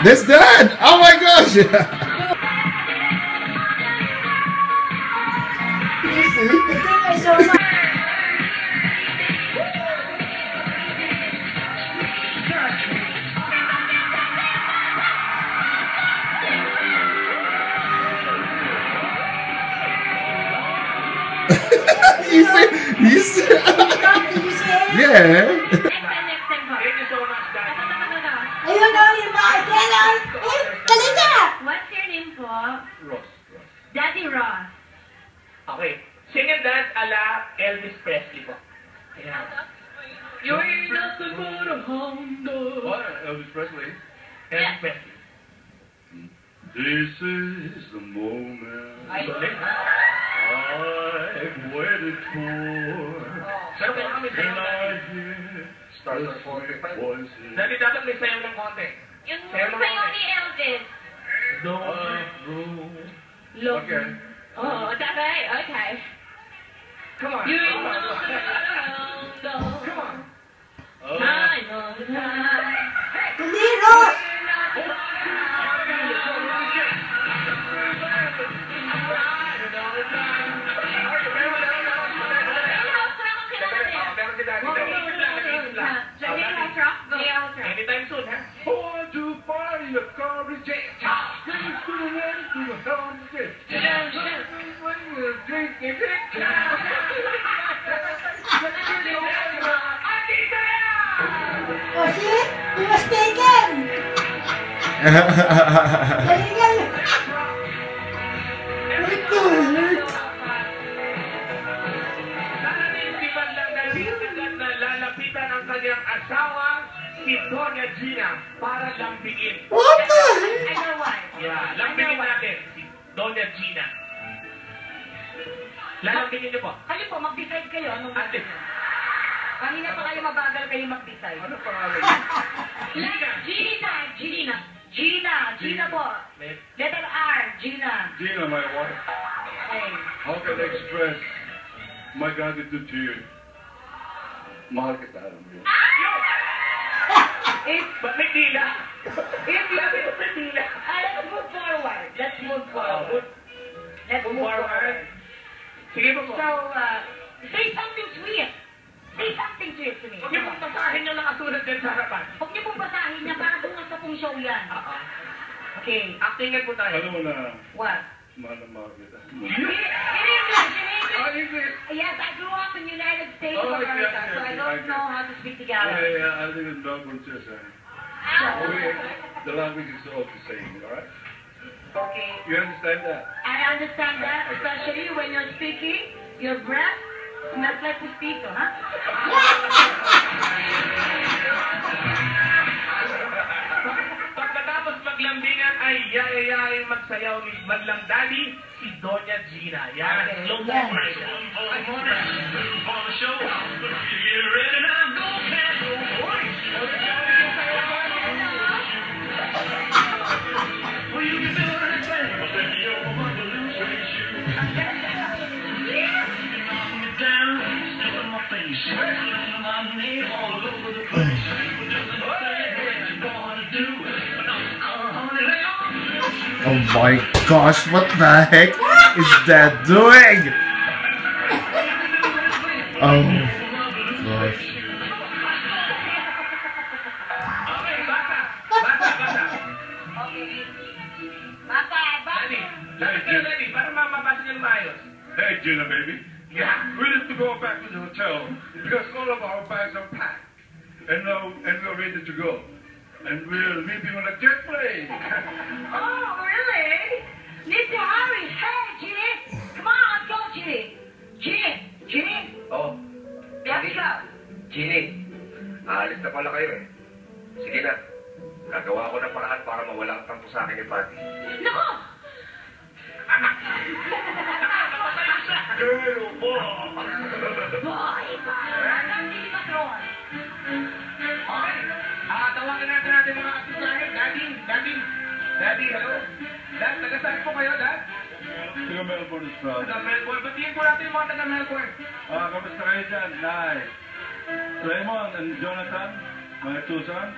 That's dad! Oh my gosh! You see? Yeah. Ayun na, yung mga kailan. Eh, kalita! What's your name po? Ross. Daddy Ross. Okay. Singing that ala Elvis Presley po. Ayan. You ain't nothing but a Honda. What? Elvis Presley? Elvis Presley. This is the moment Ay, I've waited for. Sir, kaya kami And sayaw I natin. hear Start the with 45. sweet voices. Dati dapat may sayaw ng konti. Yung Sayaw ng sayo konti. ni Elvis. Look. Okay. Oh, okay, okay. Come on. You Come on. know, Come on. time on the time. Hindi, Ross! Anytime soon, ha? Born to party, the car is jammed. Things to the left, to the down the street. When you drink it, Oh, see? He was taken! Galingan! Lalapitan ang kanyang asawa, si Doña Gina, para lambingin. What the heck? I know why. Yeah, lambingin natin si Doña Gina. Lalambingin niyo po. Kayo po, mag-decide kayo. Anong Ate. Kanina pa kayo mabagal kayo mag-decide. Ano pangalan niya? Gina po. Letter R, Gina. Gina, my wife. Okay. How can I express my gratitude to you? Mahal kita, alam mo yun. Ba't may tila? If you have may tila. Let's move forward. Let's move forward. Let's move forward. Sige po po. So, say something sweet. Say something sweet to me. Huwag niyo pong basahin yung nakasulat din sa harapan. Huwag niyo pong basahin niya para bunga sa pong show yan. Okay. Actingan po tayo. Alam mo na, What? mahal na mahal kita. In English, in English. Oh, English. Yes, I grew up in the United States Oh, of America, yeah, so I yeah, don't okay. know how to speak Yeah, together. yeah, I live in Melbourne, too, sir. The language is all the same, all right? Okay. You understand that? I understand that, especially when you're speaking, your breath smells like mosquito, huh? Pagkatapos maglambingan ay yayayain magsayaw ni Madlang Daddy, si Doña Gina. Yan. Okay. Slow Yan. motion. Oh my gosh, what the heck is that doing? Oh gosh. Okay, bata. Bata. Daddy. Daddy, para mabasa niyo maayos. Hey, Gina, baby. Yeah. We need to go back to the hotel because all of our bags are packed. And we're ready to go. And we're leaving on a jet plane. Oh, really? Need to hurry. Hey, Ginny. Come on, let's go, Ginny. Ginny. Oh, Let's go. Ginny, aalis na pala kayo eh. Sige na, gagawa ko ng paraan para mawala ang tampo sa akin ni Patty. Nako! Girl, boy. Boy, parang hindi patron. Okay. Tawagan natin mga kasulayan. Daddy, hello. Dad, taga-saan po kayo, Dad? Taga Melbourne is proud. Taga-Melbourne. Batiin po natin yung mga taga-Melbourne. Kamusta kayo dyan? Nay. Raymond and Jonathan, my two sons.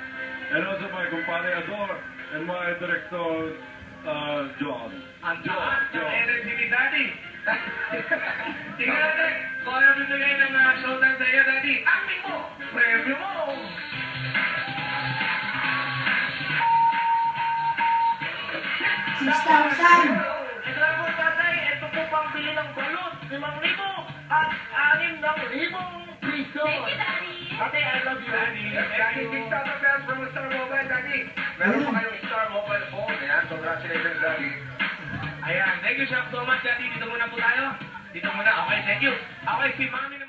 And also my compadre Ador. and my director, John. Ang taas ng energy ni Daddy. Tingnan natin kung ano bibigay ng showtime sa iyo, Daddy. Acting mo! Premyo mo! 6,000. Ito po, tatay. Ito po pang bili ng balot. 5,000 at 6,000 piso. Thank you, Daddy. Tatay, I love you, Daddy. Daddy, 6,000 pesos from Star Mobile, Daddy. Meron pa kayong Star Mobile phone. Ayan, congratulations, Daddy. Ayan, thank you so much, Daddy. Dito muna po tayo. Dito muna. Okay, thank you. Okay, si Mami